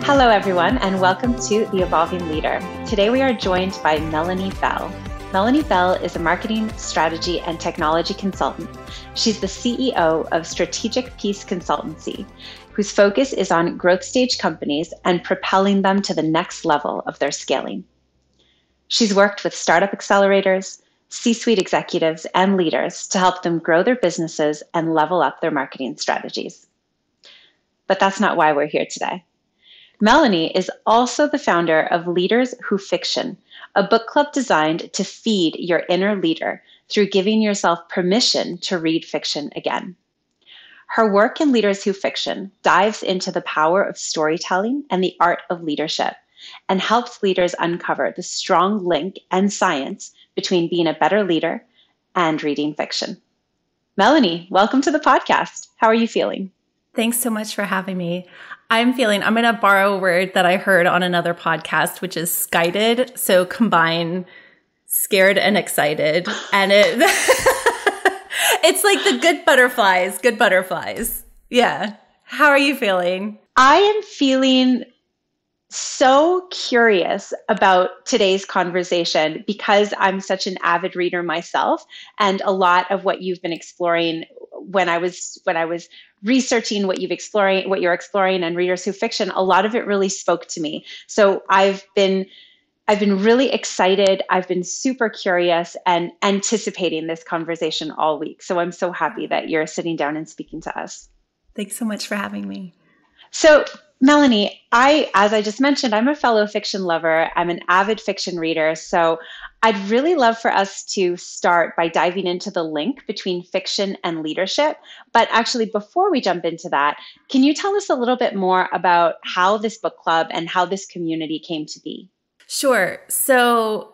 Hello, everyone, and welcome to The Evolving Leader. Today, we are joined by Melanie Bell. Melanie Bell is a marketing, strategy, and technology consultant. She's the CEO of Strategic Peace Consultancy, whose focus is on growth stage companies and propelling them to the next level of their scaling. She's worked with startup accelerators, C-suite executives, and leaders to help them grow their businesses and level up their marketing strategies. But that's not why we're here today. Melanie is also the founder of Leaders Who Fiction, a book club designed to feed your inner leader through giving yourself permission to read fiction again. Her work in Leaders Who Fiction dives into the power of storytelling and the art of leadership and helps leaders uncover the strong link and science between being a better leader and reading fiction. Melanie, welcome to the podcast. How are you feeling? Thanks so much for having me. I'm going to borrow a word that I heard on another podcast, which is skited. So combine scared and excited. And it's like the good butterflies. Yeah. How are you feeling? I am feeling so curious about today's conversation because I'm such an avid reader myself, and a lot of what you've been exploring when I was researching what you're exploring and Readers Who Fiction, a lot of it really spoke to me. So I've been really excited. I've been super curious and anticipating this conversation all week. So I'm so happy that you're sitting down and speaking to us. Thanks so much for having me. So Melanie, as I just mentioned, I'm a fellow fiction lover. I'm an avid fiction reader. So I'd really love for us to start by diving into the link between fiction and leadership. But actually, before we jump into that, can you tell us a little bit more about how this book club and how this community came to be? Sure. So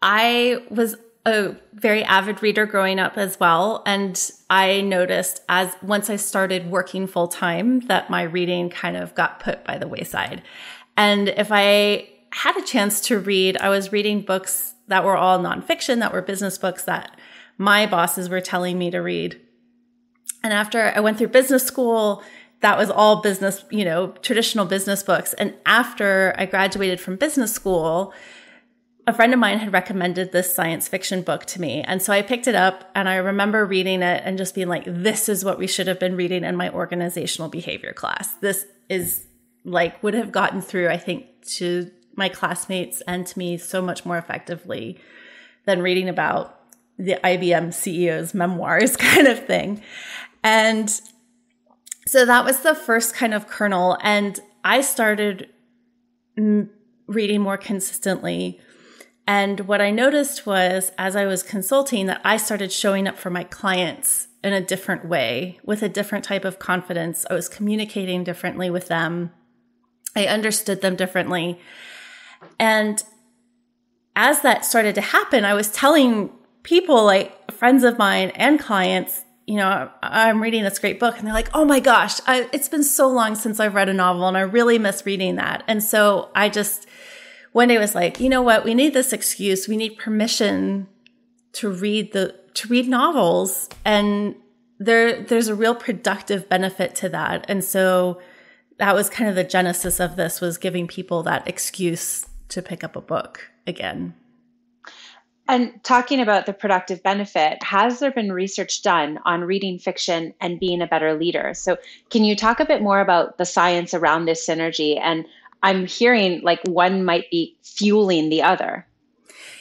I was a very avid reader growing up as well. And I noticed once I started working full time that my reading kind of got put by the wayside. And if I had a chance to read, I was reading books that were all nonfiction, that were business books that my bosses were telling me to read. And after I went through business school, that was all business, traditional business books. And after I graduated from business school, a friend of mine had recommended this science fiction book to me. And so I picked it up and I remember reading it and just being like, this is what we should have been reading in my organizational behavior class. This is would have gotten through, I think, to my classmates and to me so much more effectively than reading about the IBM CEO's memoirs kind of thing. And so that was the first kind of kernel. And I started reading more consistently. And what I noticed was, as I was consulting, that I started showing up for my clients in a different way, with a different type of confidence. I was communicating differently with them. I understood them differently. And as that started to happen, I was telling people, like friends of mine and clients, I'm reading this great book. And they're like, oh my gosh, it's been so long since I've read a novel and I really miss reading that. And so I just one day was like, you know what? We need this excuse. We need permission to read novels. And there's a real productive benefit to that. And so that was kind of the genesis of this, was giving people that excuse to pick up a book again. And talking about the productive benefit, has there been research done on reading fiction and being a better leader? So can you talk a bit more about the science around this synergy? And I'm hearing like one might be fueling the other.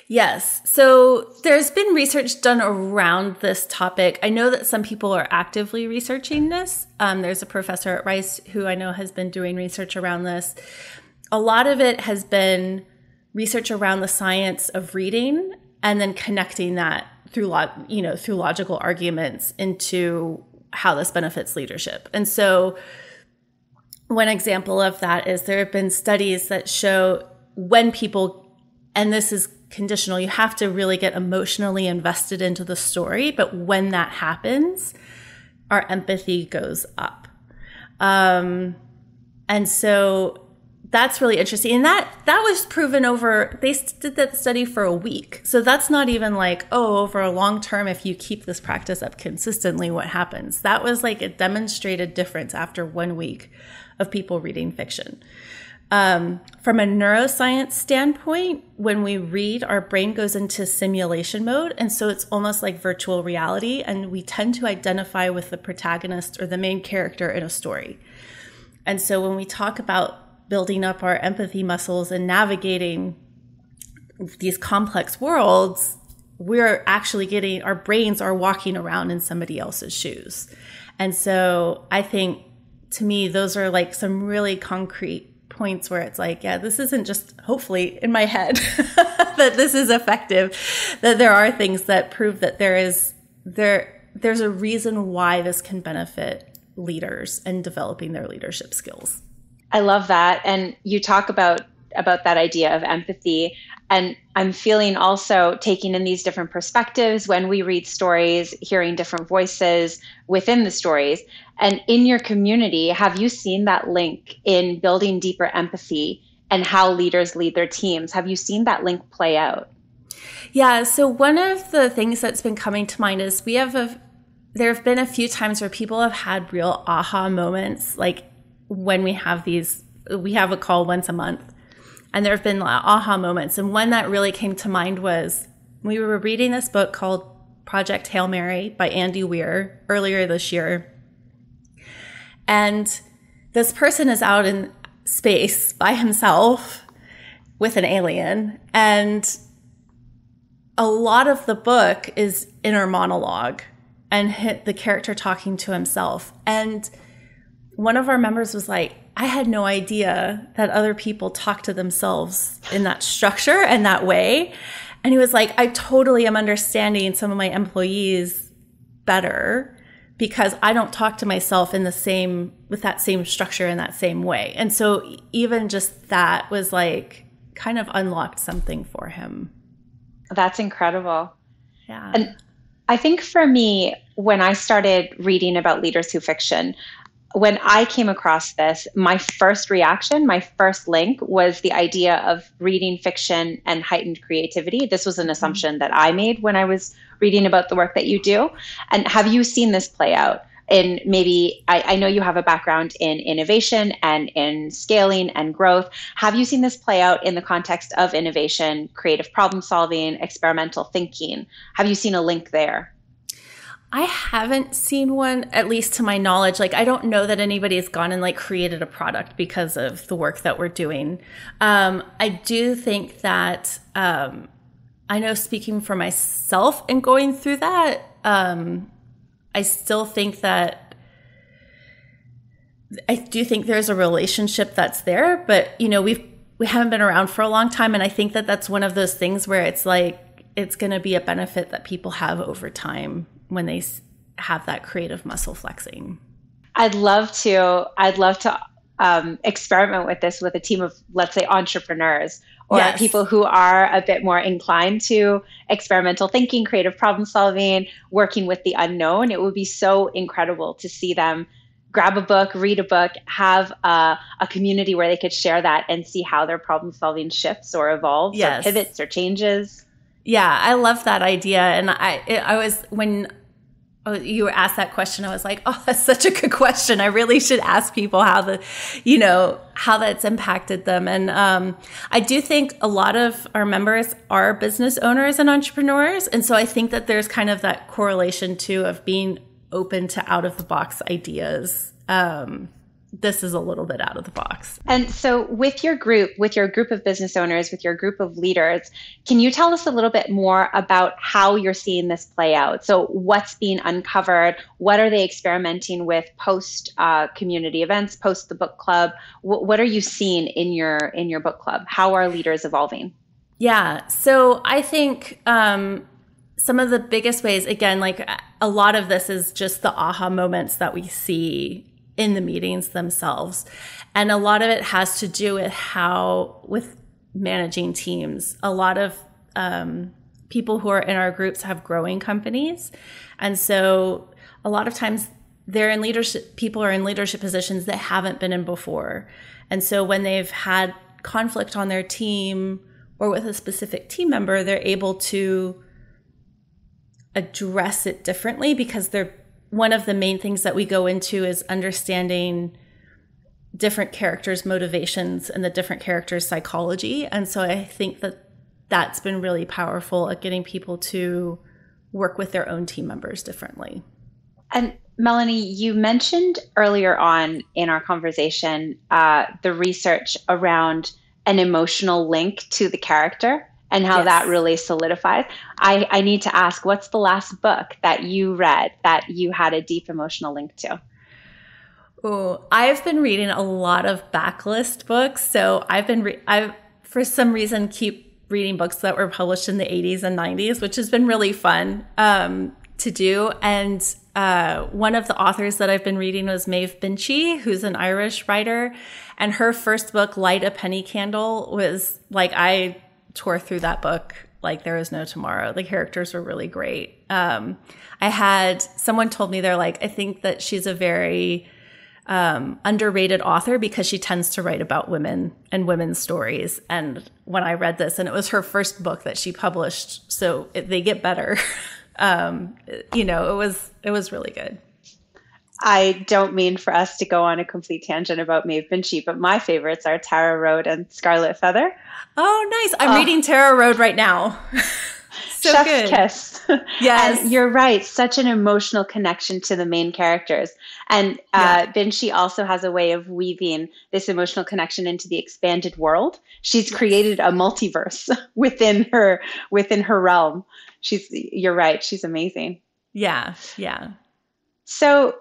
Yes. So there's been research done around this topic. I know that some people are actively researching this. There's a professor at Rice who I know has been doing research around this. A lot of it has been research around the science of reading and then connecting that through logical arguments into how this benefits leadership. And so one example of that is there have been studies that show when people, and this is conditional, you have to really get emotionally invested into the story, but when that happens, our empathy goes up. And so that's really interesting. And that was proven they did that study for a week. So that's not even like, over a long term, if you keep this practice up consistently, what happens? That was like a demonstrated difference after 1 week of people reading fiction. From a neuroscience standpoint, when we read, our brain goes into simulation mode. And so it's almost like virtual reality. And we tend to identify with the protagonist or the main character in a story. And so when we talk about building up our empathy muscles and navigating these complex worlds, we're actually getting, our brains are walking around in somebody else's shoes. And so I think, to me, those are like some really concrete points where it's like, yeah, this isn't just hopefully in my head that this is effective, that there are things that prove that there's a reason why this can benefit leaders and developing their leadership skills. I love that. And you talk about that idea of empathy. And I'm feeling also taking in these different perspectives when we read stories, hearing different voices within the stories. And in your community, have you seen that link in building deeper empathy and how leaders lead their teams? Have you seen that link play out? Yeah. So one of the things that's been coming to mind is there have been a few times where people have had real aha moments, like when we have a call once a month. And there have been aha moments. And one that really came to mind was we were reading this book called Project Hail Mary by Andy Weir earlier this year. And this person is out in space by himself with an alien. And a lot of the book is inner monologue and the character talking to himself. And one of our members was like, I had no idea that other people talk to themselves in that structure and that way. And he was like, I totally am understanding some of my employees better because I don't talk to myself with that same structure in that same way. And so even just that was like kind of unlocked something for him. That's incredible. Yeah. And I think for me, when I started reading about leaders who fiction, when I came across this, my first reaction, my first link was the idea of reading fiction and heightened creativity. This was an assumption that I made when I was reading about the work that you do. And have you seen this play out in maybe, I know you have a background in innovation and in scaling and growth. Have you seen this play out in the context of innovation, creative problem solving, experimental thinking? Have you seen a link there? I haven't seen one, at least to my knowledge. Like, I don't know that anybody has gone and like created a product because of the work that we're doing. I do think that, I know speaking for myself and going through that, I still think that, I do think there's a relationship that's there, but we haven't been around for a long time. And I think that that's one of those things where it's like, it's going to be a benefit that people have over time when they have that creative muscle flexing. I'd love to experiment with this with a team of, let's say, entrepreneurs or Yes. people who are a bit more inclined to experimental thinking, creative problem solving, working with the unknown. It would be so incredible to see them grab a book, read a book, have a community where they could share that and see how their problem solving shifts or evolves Yes. or pivots or changes. Yeah, I love that idea. And when you were asked that question, I was like, oh, that's such a good question. I really should ask people how that's impacted them. And I do think a lot of our members are business owners and entrepreneurs. And so I think that there's kind of that correlation too of being open to out of the box ideas. This is a little bit out of the box. And so with your group of business owners, with your group of leaders, can you tell us a little bit more about how you're seeing this play out? So what's being uncovered? What are they experimenting with post community events, post the book club? What are you seeing in your book club? How are leaders evolving? Yeah. So I think some of the biggest ways, again, like a lot of this is just the aha moments that we see in the meetings themselves. And a lot of it has to do with managing teams. A lot of people who are in our groups have growing companies. And so a lot of times people are in leadership positions that haven't been in before. And so when they've had conflict on their team or with a specific team member, they're able to address it differently because one of the main things that we go into is understanding different characters' motivations and the different characters' psychology. And so I think that that's been really powerful at getting people to work with their own team members differently. And Melanie, you mentioned earlier on in our conversation the research around an emotional link to the character and how that really solidifies. I need to ask, what's the last book that you read that you had a deep emotional link to? Oh, I've been reading a lot of backlist books. So I've for some reason keep reading books that were published in the 80s and 90s, which has been really fun to do. And one of the authors that I've been reading was Maeve Binchy, who's an Irish writer. And her first book, Light a Penny Candle, was like, I tore through that book like there is no tomorrow. The characters were really great. I had someone told me, they're like, I think that she's a very underrated author because she tends to write about women and women's stories. And when I read this, and it was her first book that she published, so they get better. It was really good. I don't mean for us to go on a complete tangent about Maeve Binchy, but my favorites are Tara Road and Scarlet Feather. Oh, nice. I'm reading Tara Road right now. So Chef's good. Kiss. Yes. And you're right. Such an emotional connection to the main characters. And Binchy also has a way of weaving this emotional connection into the expanded world. She's created a multiverse within her realm. You're right. She's amazing. Yeah. Yeah. So,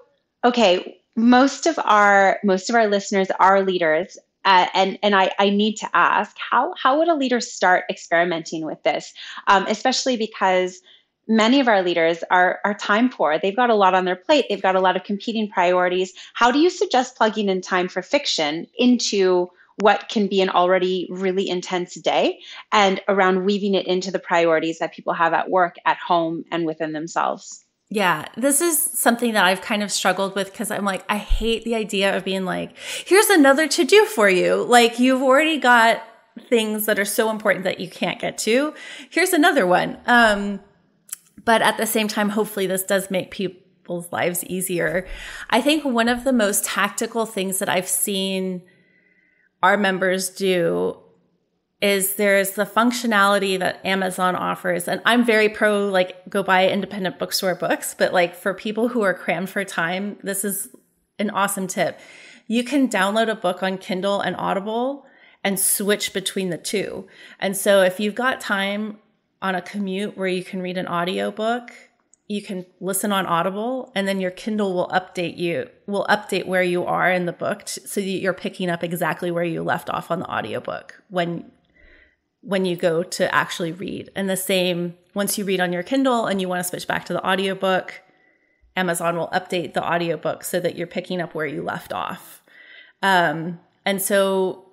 okay, most of our listeners are leaders. And I need to ask, how would a leader start experimenting with this? Especially because many of our leaders are time poor. They've got a lot on their plate. They've got a lot of competing priorities. How do you suggest plugging in time for fiction into what can be an already really intense day, and around weaving it into the priorities that people have at work, at home, and within themselves? Yeah, this is something that I've kind of struggled with because I'm like, I hate the idea of being like, here's another to do for you. Like, you've already got things that are so important that you can't get to. Here's another one. But at the same time, hopefully this does make people's lives easier. I think one of the most tactical things that I've seen our members do is there's the functionality that Amazon offers. And I'm very pro, like, go buy independent bookstore books. But like, for people who are crammed for time, this is an awesome tip. You can download a book on Kindle and Audible and switch between the two. And so if you've got time on a commute where you can read an audiobook, you can listen on Audible, and then your Kindle will update where you are in the book so that you're picking up exactly where you left off on the audiobook when you go to actually read. And the same, once you read on your Kindle and you want to switch back to the audiobook, Amazon will update the audiobook so that you're picking up where you left off. And so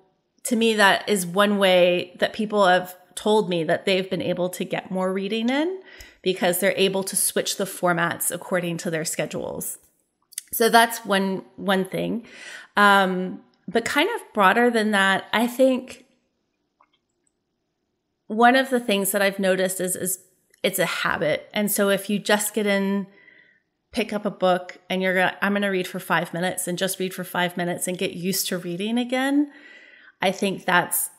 to me, that is one way that people have told me that they've been able to get more reading in, because they're able to switch the formats according to their schedules. So that's one thing. But kind of broader than that, I think one of the things that I've noticed is it's a habit. And so if you just get in, pick up a book and I'm going to read for 5 minutes and just read for 5 minutes and get used to reading again, I think that's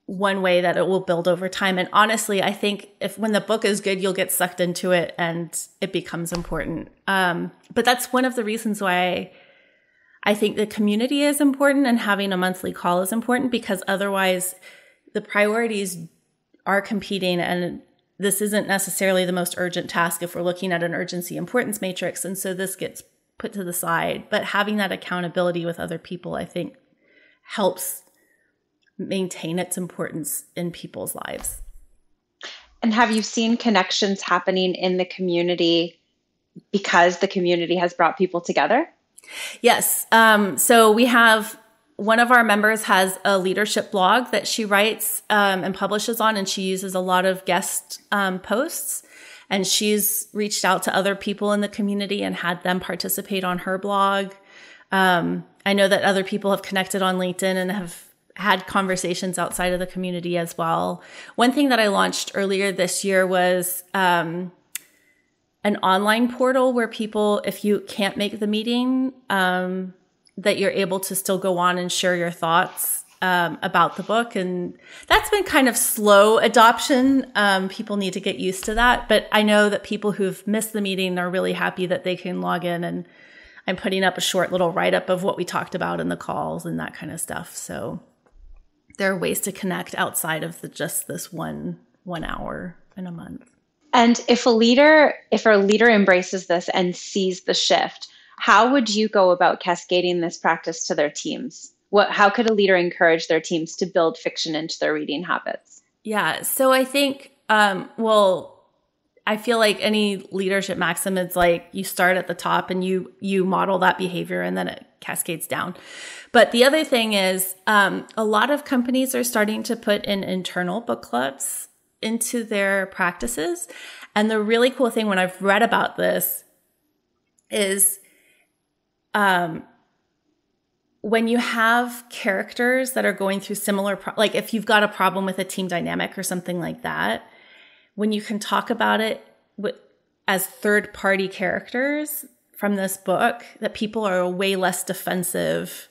one way that it will build over time. And honestly, I think when the book is good, you'll get sucked into it and it becomes important. But that's one of the reasons why I think the community is important and having a monthly call is important, because otherwise the priorities are competing, and this isn't necessarily the most urgent task if we're looking at an urgency importance matrix. And so this gets put to the side. But having that accountability with other people, I think, helps maintain its importance in people's lives. And have you seen connections happening in the community because the community has brought people together? Yes. So we have one of our members has a leadership blog that she writes and publishes on, and she uses a lot of guest posts. And she's reached out to other people in the community and had them participate on her blog. I know that other people have connected on LinkedIn and have had conversations outside of the community as well. One thing that I launched earlier this year was an online portal where people, if you can't make the meeting, that you're able to still go on and share your thoughts about the book. And that's been kind of slow adoption. People need to get used to that. But I know that people who've missed the meeting are really happy that they can log in, and I'm putting up a short little write-up of what we talked about in the calls and that kind of stuff. So there are ways to connect outside of just this one hour in a month. And if a leader embraces this and sees the shift, how would you go about cascading this practice to their teams? How could a leader encourage their teams to build fiction into their reading habits? Yeah. So I think, I feel like any leadership maxim is like you start at the top and you model that behavior and then it cascades down. But the other thing is a lot of companies are starting to put in internal book clubs into their practices. And the really cool thing when I've read about this is when you have characters that are going through similar, like if you've got a problem with a team dynamic or something like that, when you can talk about it as third-party characters from this book, that people are way less defensive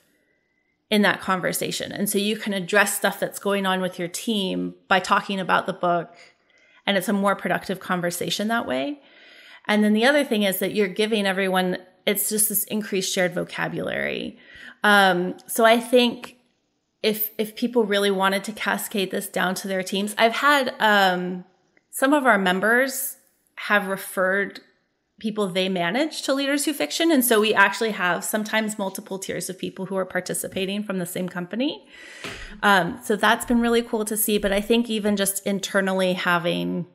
in that conversation. And so you can address stuff that's going on with your team by talking about the book, and it's a more productive conversation that way. And then the other thing is that you're giving everyone, it's just this increased shared vocabulary. So I think if people really wanted to cascade this down to their teams, I've had some of our members have referred people they manage to Leaders Who Fiction. And so we actually have sometimes multiple tiers of people who are participating from the same company. So that's been really cool to see. But I think even just internally having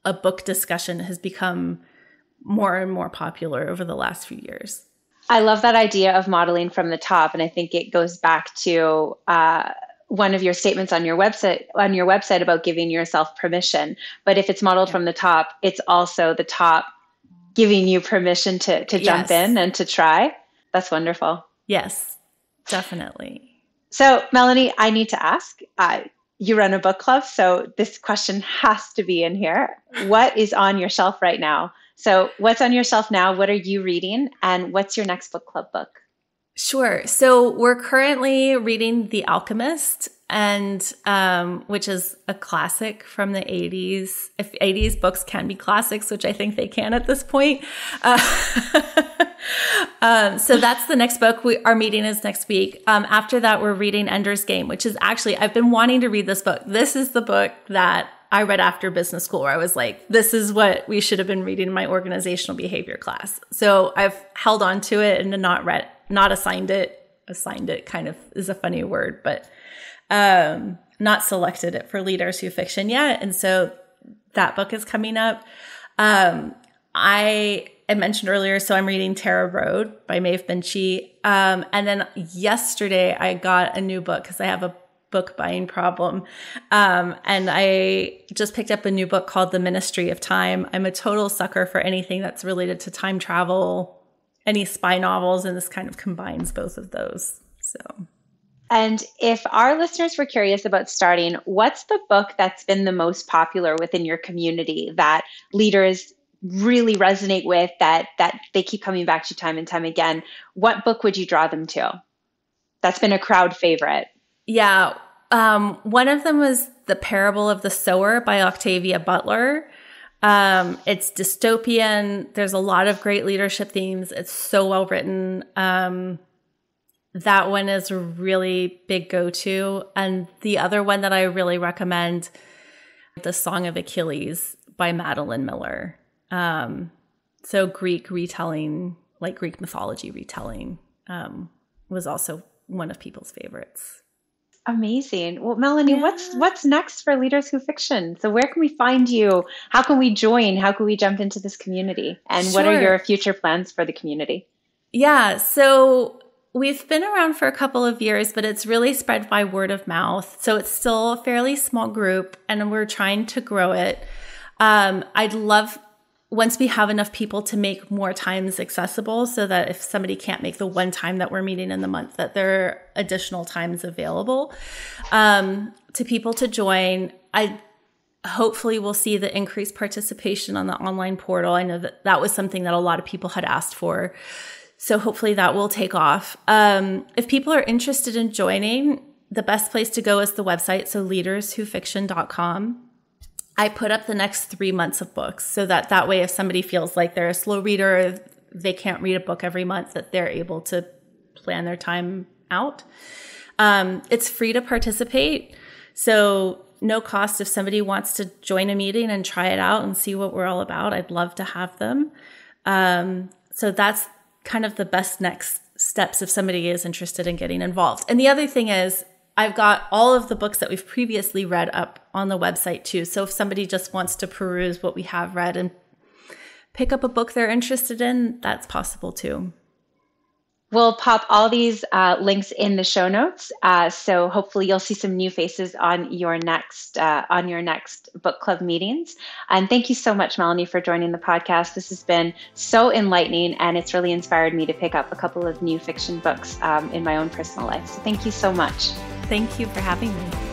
a book discussion has become more and more popular over the last few years. I love that idea of modeling from the top. And I think it goes back to one of your statements on your website about giving yourself permission. But if it's modeled from the top, it's also the top giving you permission to jump in and to try. That's wonderful. Yes, definitely. So Melanie, I need to ask, you run a book club, so this question has to be in here. What is on your shelf right now? So what's on your shelf now? What are you reading? And what's your next book club book? Sure. So we're currently reading The Alchemist, and which is a classic from the 80s. If 80s books can be classics, which I think they can at this point. So that's the next book. Our meeting is next week. After that, we're reading Ender's Game, which is actually, I've been wanting to read this book. This is the book that I read after business school, where I was like, this is what we should have been reading in my organizational behavior class. So I've held on to it and not assigned it. Assigned it kind of is a funny word, but not selected it for Leaders Who Fiction yet. And so that book is coming up. I mentioned earlier, so I'm reading Tara Road by Maeve Binchy. And then yesterday I got a new book because I have a book buying problem. And I just picked up a new book called The Ministry of Time. I'm a total sucker for anything that's related to time travel, any spy novels, and this kind of combines both of those. So, and if our listeners were curious about starting, what's the book that's been the most popular within your community that leaders really resonate with, that they keep coming back to time and time again? What book would you draw them to? That's been a crowd favorite. Yeah. One of them was The Parable of the Sower by Octavia Butler. It's dystopian. There's a lot of great leadership themes. It's so well written. That one is a really big go-to. And the other one that I really recommend, The Song of Achilles by Madeline Miller. So Greek retelling, like Greek mythology retelling, was also one of people's favorites. Amazing. Well, Melanie, what's next for Leaders Who Fiction? So where can we find you? How can we join? How can we jump into this community? And what are your future plans for the community? Yeah, so we've been around for a couple of years, but it's really spread by word of mouth. So it's still a fairly small group, and we're trying to grow it. I'd love, once we have enough people, to make more times accessible so that if somebody can't make the one time that we're meeting in the month, that there are additional times available to people to join. I hopefully will see the increased participation on the online portal. I know that was something that a lot of people had asked for. So hopefully that will take off. If people are interested in joining, the best place to go is the website, so leaderswhofiction.com. I put up the next 3 months of books so that way if somebody feels like they're a slow reader, they can't read a book every month, that they're able to plan their time out. It's free to participate. So no cost. If somebody wants to join a meeting and try it out and see what we're all about, I'd love to have them. So that's kind of the best next steps if somebody is interested in getting involved. And the other thing is, I've got all of the books that we've previously read up on the website too. So if somebody just wants to peruse what we have read and pick up a book they're interested in, that's possible too. We'll pop all these links in the show notes. So hopefully you'll see some new faces on your next book club meetings. And thank you so much, Melanie, for joining the podcast. This has been so enlightening, and it's really inspired me to pick up a couple of new fiction books in my own personal life. So thank you so much. Thank you for having me.